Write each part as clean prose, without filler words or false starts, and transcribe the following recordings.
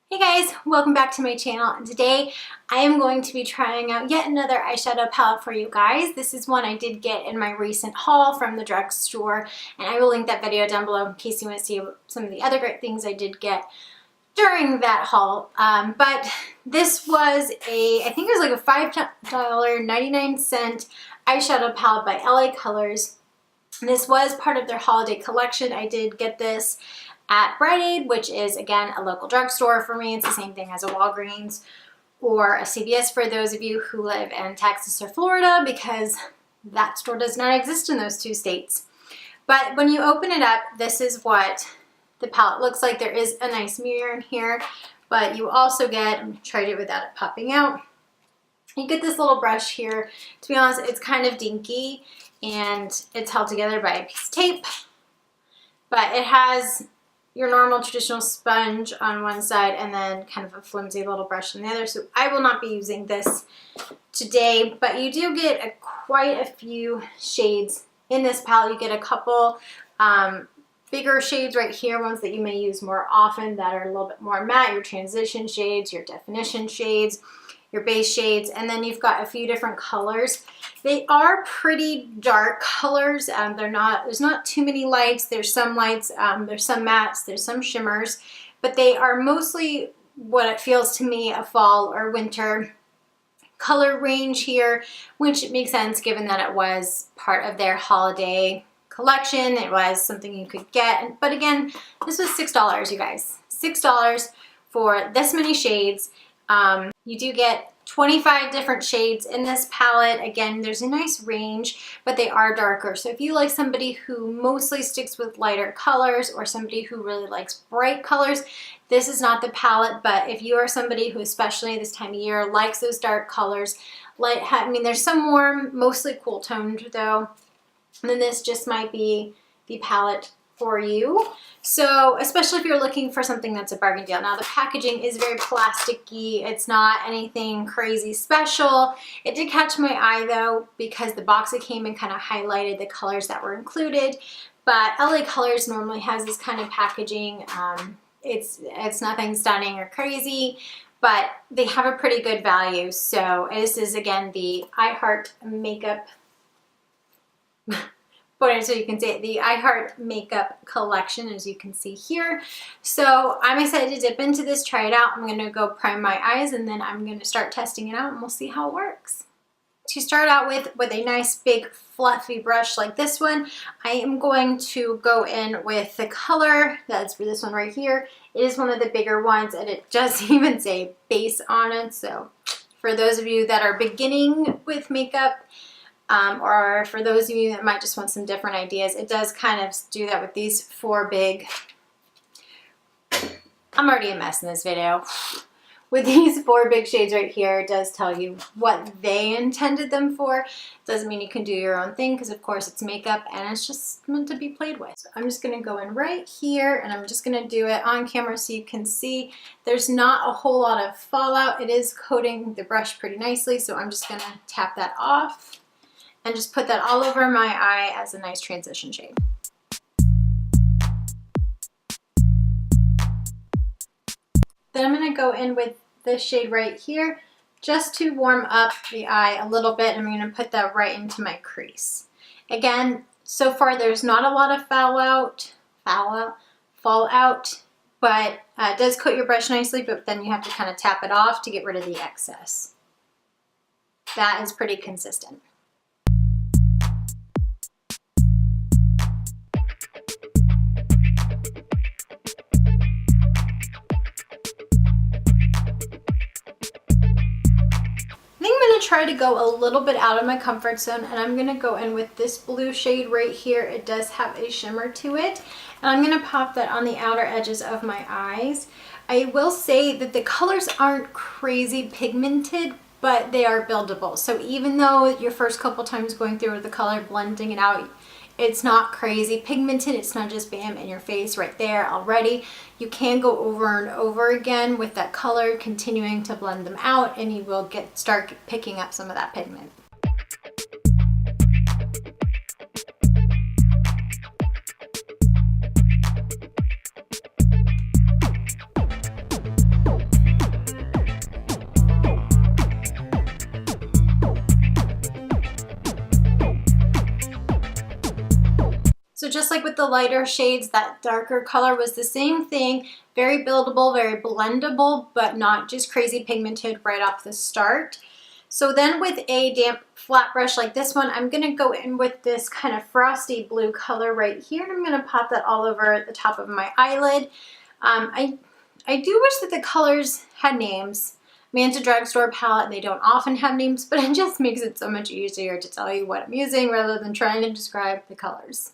Hey guys, welcome back to my channel, and today I am going to be trying out yet another eyeshadow palette for you guys. This is one I did get in my recent haul from the drugstore, and I will link that video down below in case you want to see some of the other great things I did get during that haul. But this was I think it was like a $5.99 eyeshadow palette by l.a.colors. This was part of their holiday collection. I did get this at Rite Aid, which is, again, a local drugstore for me. It's the same thing as a Walgreens or a CVS for those of you who live in Texas or Florida, because that store does not exist in those two states. But when you open it up, this is what the palette looks like. There is a nice mirror in here, but you also get, I'm going to try to do it without it popping out, you get this little brush here. To be honest, it's kind of dinky, and it's held together by a piece of tape, but it has your normal traditional sponge on one side and then kind of a flimsy little brush on the other. So I will not be using this today, but you do get quite a few shades in this palette. You get a couple bigger shades right here, ones that you may use more often that are a little bit more matte, your transition shades, your definition shades, your base shades, and then you've got a few different colors. They are pretty dark colors. There's not too many lights. There's some lights, there's some mattes, there's some shimmers, but they are mostly what it feels to me a fall or winter color range here, which makes sense given that it was part of their holiday collection. It was something you could get, but again, this was $6, you guys. $6 for this many shades. You do get 25 different shades in this palette. Again, there's a nice range, but they are darker. So if you like somebody who mostly sticks with lighter colors or somebody who really likes bright colors, this is not the palette. But if you are somebody who, especially this time of year, likes those dark colors, there's some warm, mostly cool toned though, then this just might be the palette for you. So especially if you're looking for something that's a bargain deal. Now the packaging is very plasticky. It's not anything crazy special. It did catch my eye though, because the box it came in kind of highlighted the colors that were included. But l.a.colors normally has this kind of packaging. It's nothing stunning or crazy, but they have a pretty good value. So this is, again, the I Heart Makeup so you can see it, the I Heart Makeup collection, as you can see here. So I'm excited to dip into this, try it out. I'm going to go prime my eyes, and then I'm going to start testing it out, and we'll see how it works. To start out with a nice big fluffy brush like this one, I am going to go in with the color that's for this one right here. It is one of the bigger ones, and it does even say base on it. So for those of you that are beginning with makeup, or for those of you that might just want some different ideas, it does kind of do that with these four big, I'm already a mess in this video. With these four big shades right here, it does tell you what they intended them for. Doesn't mean you can do your own thing, because of course it's makeup and it's just meant to be played with. So I'm just going to go in right here, and I'm just going to do it on camera so you can see there's not a whole lot of fallout. It is coating the brush pretty nicely, so I'm just going to tap that off and just put that all over my eye as a nice transition shade. Then I'm going to go in with this shade right here just to warm up the eye a little bit. I'm going to put that right into my crease. Again, so far there's not a lot of fallout, but it does coat your brush nicely, but then you have to kind of tap it off to get rid of the excess. That is pretty consistent. Try to go a little bit out of my comfort zone, and I'm going to go in with this blue shade right here. It does have a shimmer to it, and I'm going to pop that on the outer edges of my eyes. I will say that the colors aren't crazy pigmented, but they are buildable. So even though your first couple times going through with the color, blending it out, it's not crazy pigmented. It's not just bam in your face right there already. You can go over and over again with that color, continuing to blend them out, and you will start picking up some of that pigment. just like with the lighter shades, that darker color was the same thing. Very buildable, very blendable, but not just crazy pigmented right off the start. So then with a damp flat brush like this one, I'm gonna go in with this kind of frosty blue color right here, and I'm gonna pop that all over the top of my eyelid. I do wish that the colors had names. I mean, it's a drugstore palette and they don't often have names, but it just makes it so much easier to tell you what I'm using rather than trying to describe the colors.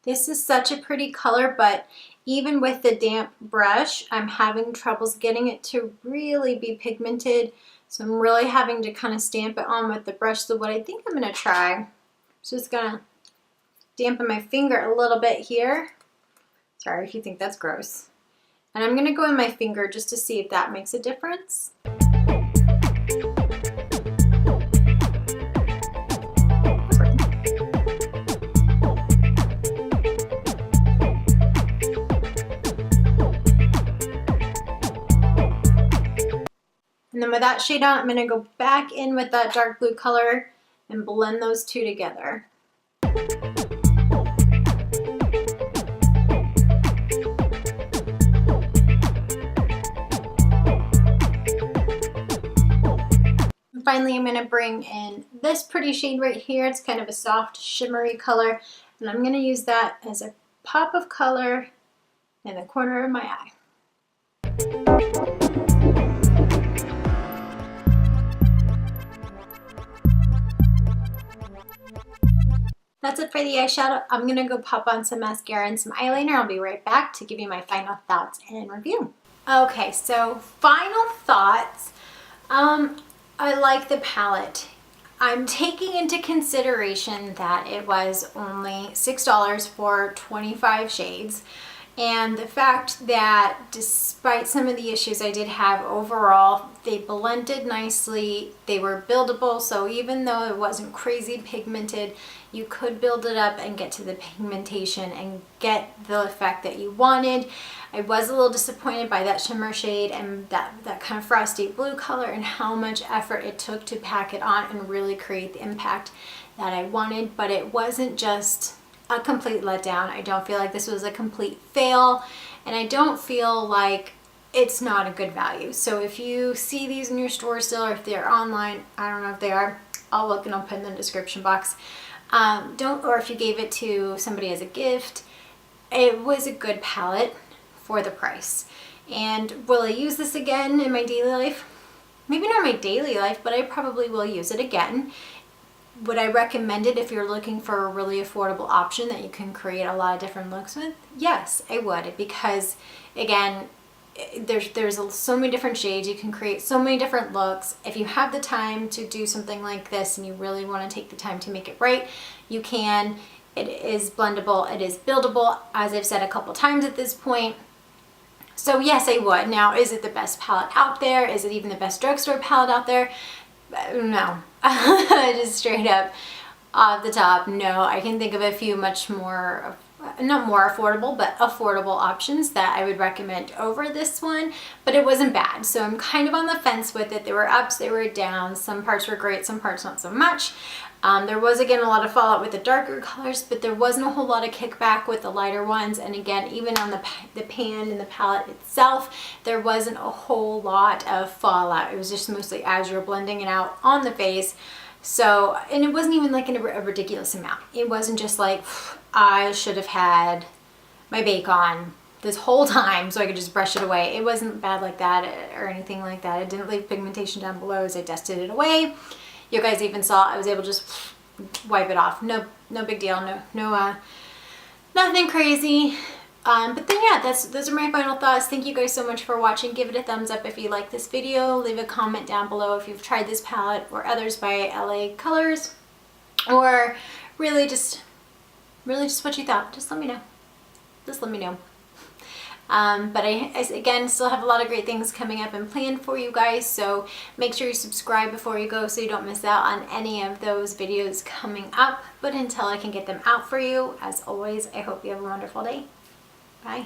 This is such a pretty color, but even with the damp brush, I'm having troubles getting it to really be pigmented. So I'm really having to kind of stamp it on with the brush. So what I think I'm gonna try, just gonna dampen my finger a little bit here. Sorry if you think that's gross. And I'm gonna go in my finger just to see if that makes a difference. And then with that shade on, I'm gonna go back in with that dark blue color and blend those two together. And finally, I'm gonna bring in this pretty shade right here. It's kind of a soft shimmery color, and I'm gonna use that as a pop of color in the corner of my eye. That's it for the eyeshadow. I'm gonna go pop on some mascara and some eyeliner. I'll be right back to give you my final thoughts and review. Okay, so final thoughts. I like the palette. I'm taking into consideration that it was only $6 for 25 shades. And the fact that despite some of the issues I did have overall, they blended nicely, they were buildable, so even though it wasn't crazy pigmented, you could build it up and get to the pigmentation and get the effect that you wanted. I was a little disappointed by that shimmer shade and that kind of frosty blue color and how much effort it took to pack it on and really create the impact that I wanted, but it wasn't just a complete letdown. I don't feel like this was a complete fail, and I don't feel like it's not a good value. So if you see these in your store still, or if they're online, I don't know if they are, I'll look and I'll put in the description box. Or if you gave it to somebody as a gift, it was a good palette for the price. And will I use this again in my daily life? Maybe not my daily life, but I probably will use it again. Would I recommend it if you're looking for a really affordable option that you can create a lot of different looks with? Yes, I would, because again, there's so many different shades. You can create so many different looks. If you have the time to do something like this and you really want to take the time to make it right, you can. It is blendable, it is buildable, as I've said a couple times at this point. So yes, I would. Now, is it the best palette out there? Is it even the best drugstore palette out there? No. Just straight up off the top, no. I can think of a few much more, not more affordable, but affordable options that I would recommend over this one, but it wasn't bad. So I'm kind of on the fence with it. There were ups, there were downs. Some parts were great, some parts not so much. There was, again, a lot of fallout with the darker colors, but there wasn't a whole lot of kickback with the lighter ones. And again, even on the pan and the palette itself, there wasn't a whole lot of fallout. It was just mostly as you're blending it out on the face. So, and it wasn't even like a ridiculous amount. It wasn't just like, I should have had my bake on this whole time so I could just brush it away. It wasn't bad like that or anything like that. It didn't leave pigmentation down below as I dusted it away. You guys even saw I was able to just wipe it off. No big deal. Nothing crazy. But then yeah, those are my final thoughts. Thank you guys so much for watching. Give it a thumbs up if you like this video. Leave a comment down below if you've tried this palette or others by l.a.colors, or really just what you thought. Just let me know. But again, still have a lot of great things coming up and planned for you guys. So make sure you subscribe before you go so you don't miss out on any of those videos coming up. But until I can get them out for you, as always, I hope you have a wonderful day. Bye.